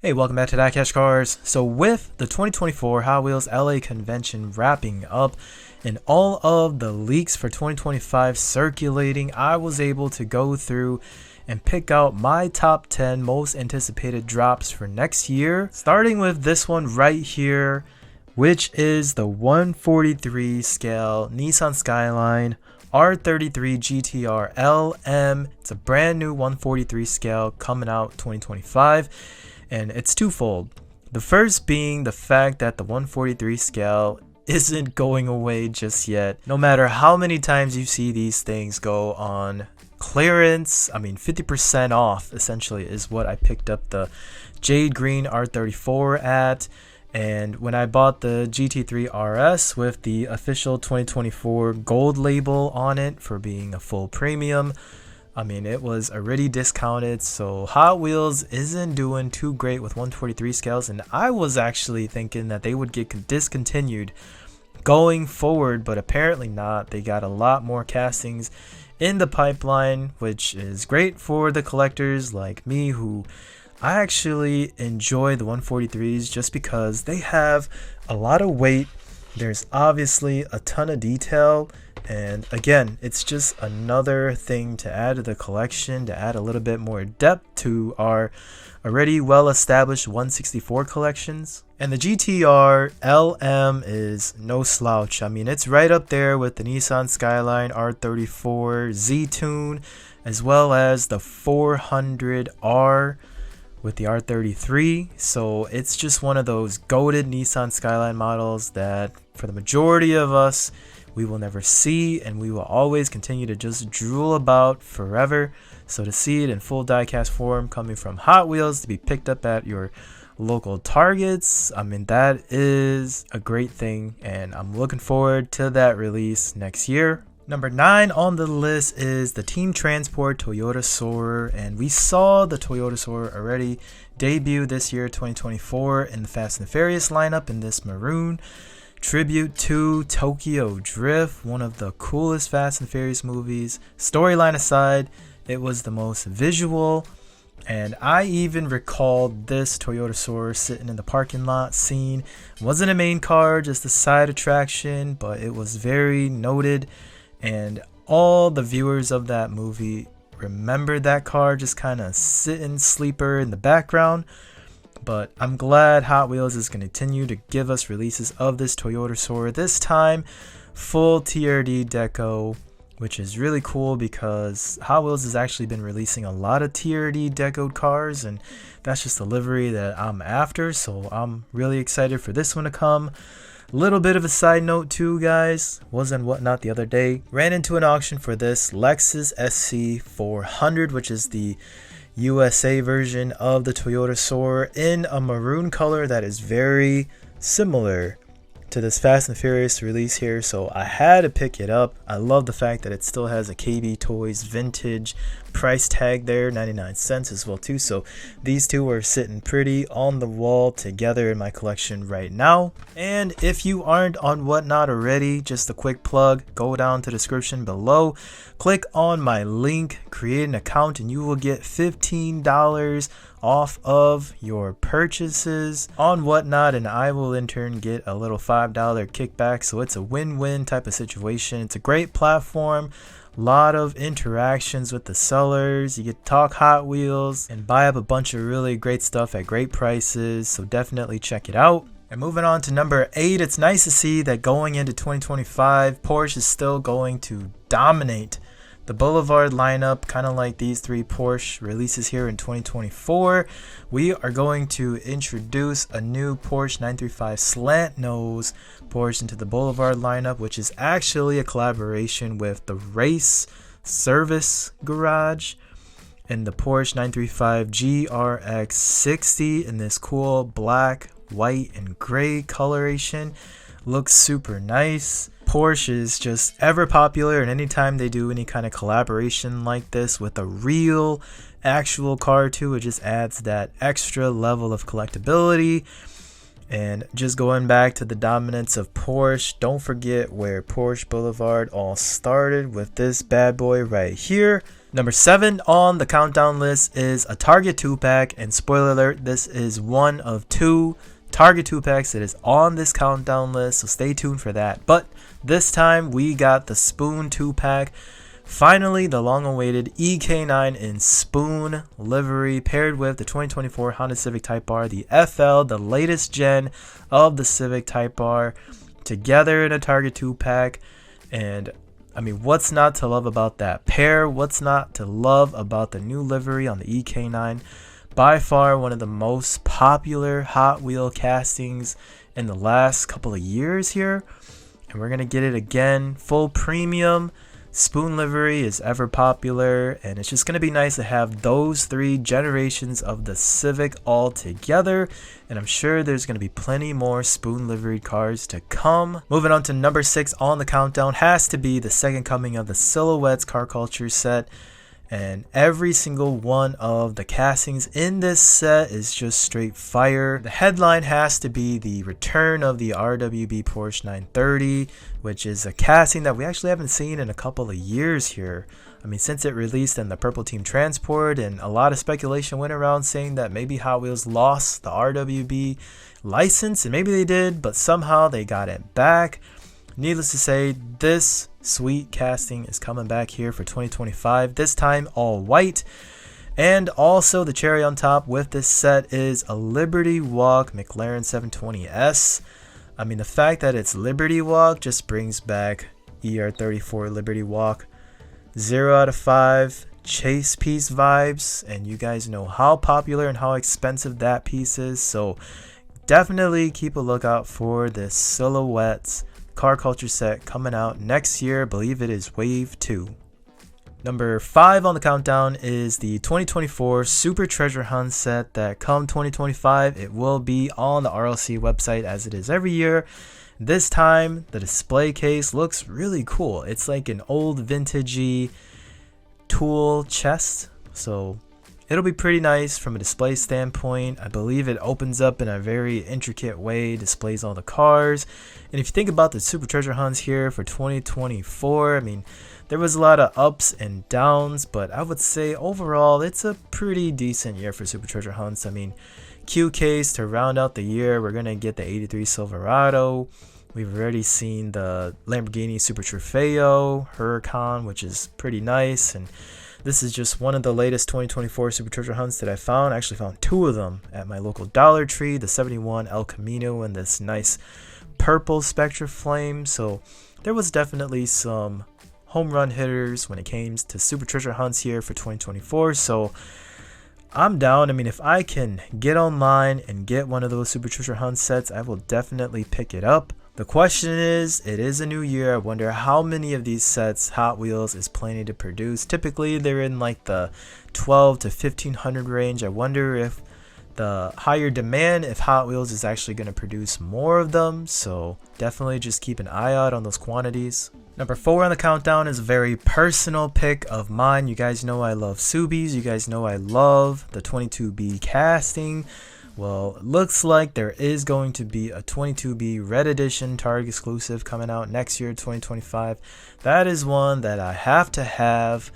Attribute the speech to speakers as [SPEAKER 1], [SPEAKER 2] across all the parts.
[SPEAKER 1] Hey, welcome back to DieCash Cars. So with the 2024 Hot Wheels LA convention wrapping up and all of the leaks for 2025 circulating, I was able to go through and pick out my top 10 most anticipated drops for next year, starting with this one right here, which is the 143 scale Nissan Skyline R33 GTR LM. It's a brand new 143 scale coming out 2025. And it's twofold. The first being the fact that the 143 scale isn't going away just yet. No matter how many times you see these things go on clearance, 50% off essentially is what I picked up the Jade Green R34 at. And when I bought the GT3 RS with the official 2024 gold label on it for being a full premium, it was already discounted, so Hot Wheels isn't doing too great with 143 scales, and I was actually thinking that they would get discontinued going forward, but apparently not. They got a lot more castings in the pipeline, which is great for the collectors like me, who I actually enjoy the 143s just because they have a lot of weight. There's obviously a ton of detail. And again, it's just another thing to add to the collection, to add a little bit more depth to our already well-established 164 collections. And the GTR LM is no slouch. It's right up there with the Nissan Skyline R34 Z-Tune, as well as the 400R with the R33. So it's just one of those goated Nissan Skyline models that for the majority of us, we will never see, and we will always continue to just drool about forever. So to see it in full diecast form coming from Hot Wheels to be picked up at your local Targets, that is a great thing, and I'm looking forward to that release next year. Number 9 on the list is the Team Transport Toyota Soarer, and we saw the Toyota Soarer already debut this year, 2024, in the Fast and Furious lineup in this maroon tribute to Tokyo Drift, one of the coolest Fast and Furious movies. Storyline aside, it was the most visual, and I even recalled this Toyota Soarer sitting in the parking lot scene. It wasn't a main car, just a side attraction, but it was very noted, and all the viewers of that movie remembered that car just kind of sitting sleeper in the background. But I'm glad Hot Wheels is going to continue to give us releases of this Toyota Soarer, this time full TRD deco, which is really cool because Hot Wheels has actually been releasing a lot of TRD decoed cars, and that's just the livery that I'm after, so I'm really excited for this one to come. Little bit of a side note too, guys, was on Whatnot the other day, ran into an auction for this Lexus SC 400, which is the USA version of the Toyota Soarer in a maroon color that is very similar to this Fast and Furious release here, so I had to pick it up. I love the fact that it still has a KB Toys vintage price tag there, 99 cents as well too, so these two are sitting pretty on the wall together in my collection right now. And if you aren't on Whatnot already, just a quick plug, go down to the description below, click on my link, create an account, and you will get $15 off of your purchases on Whatnot, and I will in turn get a little $5 kickback. So it's a win-win type of situation. It's a great platform, lot of interactions with the sellers. You get to talk Hot Wheels and buy up a bunch of really great stuff at great prices, so definitely check it out. And moving on to number 8, it's nice to see that going into 2025, Porsche is still going to dominate the Boulevard lineup, kind of like these 3 Porsche releases here in 2024. We are going to introduce a new Porsche 935 slant nose Porsche into the Boulevard lineup, which is actually a collaboration with the Race Service Garage, and the Porsche 935 GRX 60 in this cool black, white, and gray coloration. Looks super nice. Porsche is just ever popular, and anytime they do any kind of collaboration like this with a real actual car too, it just adds that extra level of collectability. And just going back to the dominance of Porsche, don't forget where Porsche Boulevard all started with this bad boy right here. Number 7 on the countdown list is a Target 2-pack, and spoiler alert, this is one of 2 Target 2-packs that is on this countdown list, so stay tuned for that. But this time we got the Spoon 2-pack. Finally, the long-awaited EK9 in Spoon livery paired with the 2024 Honda Civic Type R, the FL, the latest gen of the Civic Type R, together in a Target 2-pack. And I mean, what's not to love about that pair? What's not to love about the new livery on the EK9? By far one of the most popular Hot Wheel castings in the last couple of years here. And we're going to get it again, full premium. Spoon livery is ever popular, and it's just going to be nice to have those 3 generations of the Civic all together, and I'm sure there's going to be plenty more spoon liveried cars to come. Moving on to number 6 on the countdown has to be the second coming of the Silhouettes Car Culture set, and every single one of the castings in this set is just straight fire. The headline has to be the return of the RWB Porsche 930, which is a casting that we actually haven't seen in a couple of years here. I mean, since it released in the Purple Team Transport, and a lot of speculation went around saying that maybe Hot Wheels lost the RWB license, and maybe they did, but somehow they got it back. Needless to say, this sweet casting is coming back here for 2025, this time all white. And also the cherry on top with this set is a Liberty Walk McLaren 720S. I mean, the fact that it's Liberty Walk just brings back ER34 Liberty Walk 0 out of 5 chase piece vibes, and you guys know how popular and how expensive that piece is, so definitely keep a lookout for this Silhouettes Car Culture set coming out next year. I believe it is Wave 2. Number 5 on the countdown is the 2024 Super Treasure Hunt set that come 2025, it will be on the RLC website as it is every year. This time, the display case looks really cool. It's like an old vintagey tool chest, so it'll be pretty nice from a display standpoint. I believe it opens up in a very intricate way, displays all the cars. And if you think about the Super Treasure Hunts here for 2024, I mean, there was a lot of ups and downs, but I would say overall it's a pretty decent year for Super Treasure Hunts. I mean, Q case to round out the year, we're going to get the 83 Silverado. We've already seen the Lamborghini Super Trofeo Huracan, which is pretty nice. And this is just one of the latest 2024 Super Treasure Hunts that I found. I actually found 2 of them at my local Dollar Tree, the 71 El Camino and this nice purple Spectra Flame. So there was definitely some home run hitters when it came to Super Treasure Hunts here for 2024. So I'm down. I mean, if I can get online and get one of those Super Treasure Hunt sets, I will definitely pick it up. The question is, it is a new year. I wonder how many of these sets Hot Wheels is planning to produce. Typically, they're in like the 12 to 1500 range. I wonder if the higher demand, if Hot Wheels is actually going to produce more of them. So definitely just keep an eye out on those quantities. Number 4 on the countdown is a very personal pick of mine. You guys know I love Subies. You guys know I love the 22B casting. Well, it looks like there is going to be a 22B Red Edition Target exclusive coming out next year, 2025. That is one that I have to have,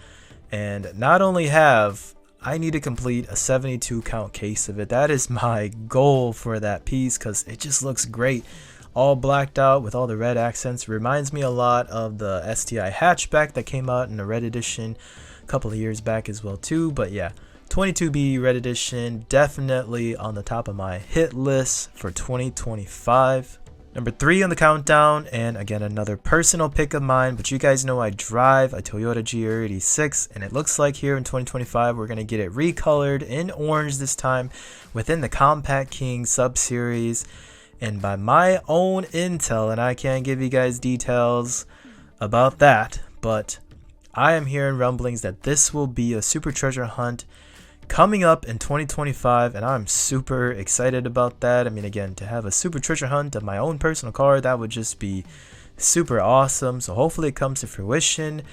[SPEAKER 1] and not only have, I need to complete a 72 count case of it. That is my goal for that piece because it just looks great. All blacked out with all the red accents. Reminds me a lot of the STI hatchback that came out in the Red Edition a couple of years back as well too. But yeah, 22B Red Edition definitely on the top of my hit list for 2025. Number 3 on the countdown, and again another personal pick of mine, but you guys know I drive a Toyota GR86, and it looks like here in 2025 we're going to get it recolored in orange this time within the Compact King sub-series. And by my own intel, and I can't give you guys details about that, but I am hearing rumblings that this will be a Super Treasure Hunt coming up in 2025, and I'm super excited about that. I mean, again, to have a Super Treasure Hunt of my own personal car, that would just be super awesome. So hopefully it comes to fruition.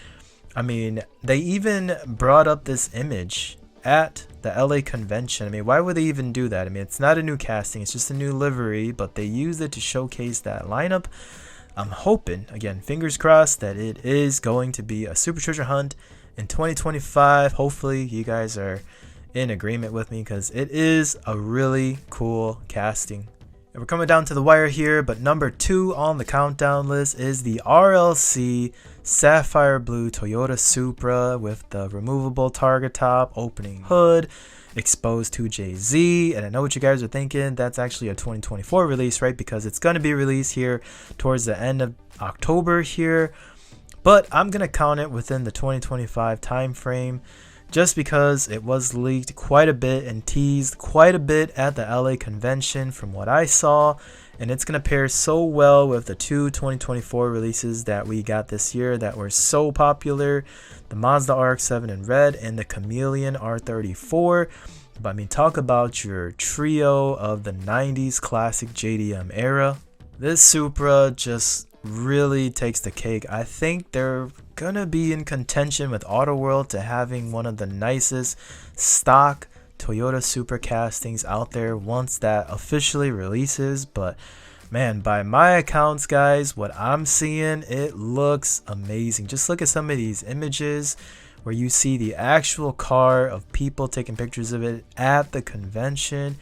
[SPEAKER 1] I mean, they even brought up this image at the LA convention. I mean, why would they even do that? I mean, it's not a new casting, it's just a new livery, but they used it to showcase that lineup. I'm hoping, again, fingers crossed, that it is going to be a Super Treasure Hunt in 2025. Hopefully you guys are in agreement with me, because it is a really cool casting. And we're coming down to the wire here, but number 2 on the countdown list is the RLC Sapphire Blue Toyota Supra with the removable targa top, opening hood, exposed 2JZ. And I know what you guys are thinking, that's actually a 2024 release, right? Because it's going to be released here towards the end of October here, but I'm going to count it within the 2025 time frame, just because it was leaked quite a bit and teased quite a bit at the LA convention from what I saw, and it's going to pair so well with the 2 2024 releases that we got this year that were so popular, the Mazda RX-7 in red and the Chameleon R34. But I mean, talk about your trio of the 90s classic JDM era. This Supra just really takes the cake. I think they're gonna be in contention with Autoworld to having one of the nicest stock Toyota Supra castings out there once that officially releases. But man, by my accounts, guys, what I'm seeing, it looks amazing. Just look at some of these images where you see the actual car of people taking pictures of it at the convention.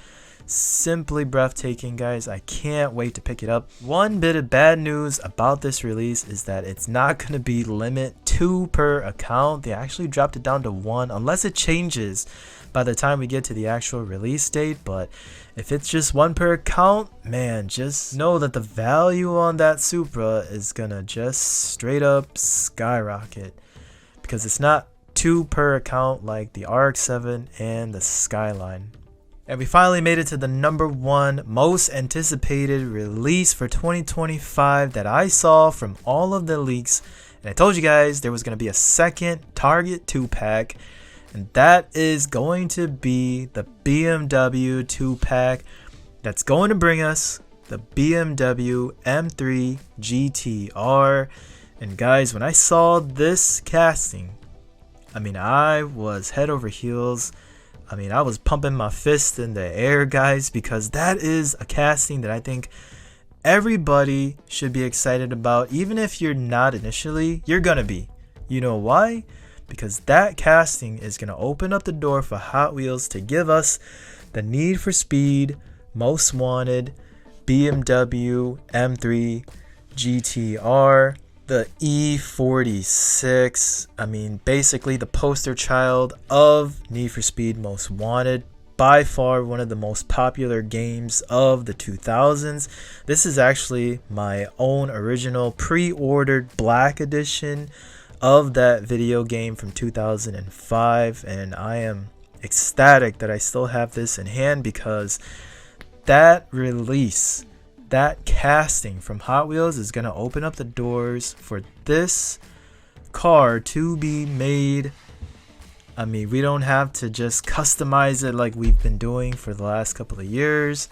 [SPEAKER 1] Simply breathtaking, guys. I can't wait to pick it up. One bit of bad news about this release is that it's not going to be limit 2 per account. They actually dropped it down to 1, unless it changes by the time we get to the actual release date. But if it's just 1 per account, man, just know that the value on that Supra is gonna just straight up skyrocket, because it's not 2 per account like the RX-7 and the Skyline. And we finally made it to the number 1 most anticipated release for 2025 that I saw from all of the leaks. And I told you guys there was going to be a second Target 2-pack. And that is going to be the BMW 2-pack that's going to bring us the BMW M3 GTR. And guys, when I saw this casting, I mean, I was head over heels. I mean, I was pumping my fist in the air, guys, because that is a casting that I think everybody should be excited about. Even if you're not initially, you're gonna be. You know why? Because that casting is gonna open up the door for Hot Wheels to give us the Need for Speed Most Wanted BMW M3 GTR. The E46, I mean, basically the poster child of Need for Speed Most Wanted. By far one of the most popular games of the 2000s. This is actually my own original pre-ordered black edition of that video game from 2005. And I am ecstatic that I still have this in hand, because that release, that casting from Hot Wheels is going to open up the doors for this car to be made. I mean, we don't have to just customize it like we've been doing for the last couple of years.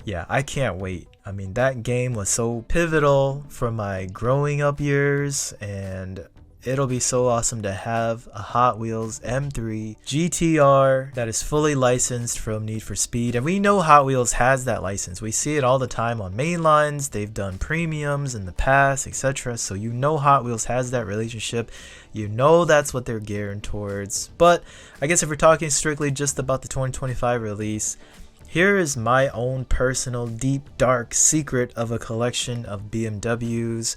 [SPEAKER 1] Yeah, I can't wait. I mean, that game was so pivotal for my growing up years, and it'll be so awesome to have a Hot Wheels M3 GTR that is fully licensed from Need for Speed. And we know Hot Wheels has that license. We see it all the time on main lines. They've done premiums in the past, etc. So you know Hot Wheels has that relationship. You know that's what they're gearing towards. But I guess if we're talking strictly just about the 2025 release, here is my own personal deep dark secret of a collection of BMWs.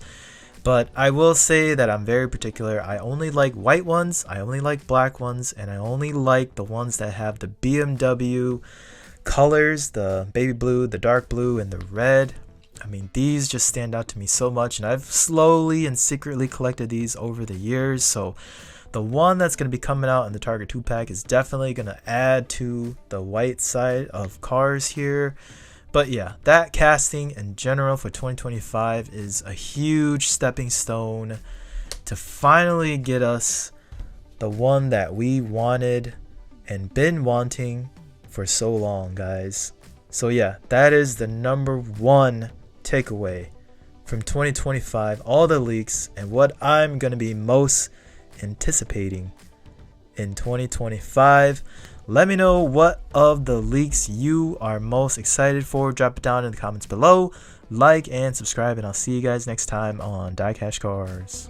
[SPEAKER 1] But I will say that I'm very particular. I only like white ones, I only like black ones, and I only like the ones that have the BMW colors, the baby blue, the dark blue, and the red. I mean, these just stand out to me so much, and I've slowly and secretly collected these over the years. So the one that's going to be coming out in the Target 2-pack is definitely going to add to the white side of cars here. But yeah, that casting in general for 2025 is a huge stepping stone to finally get us the one that we wanted and been wanting for so long, guys. So yeah, that is the number 1 takeaway from 2025, all the leaks, and what I'm going to be most anticipating in 2025. Let me know what of the leaks you are most excited for. Drop it down in the comments below. Like and subscribe, and I'll see you guys next time on DieCash Cars.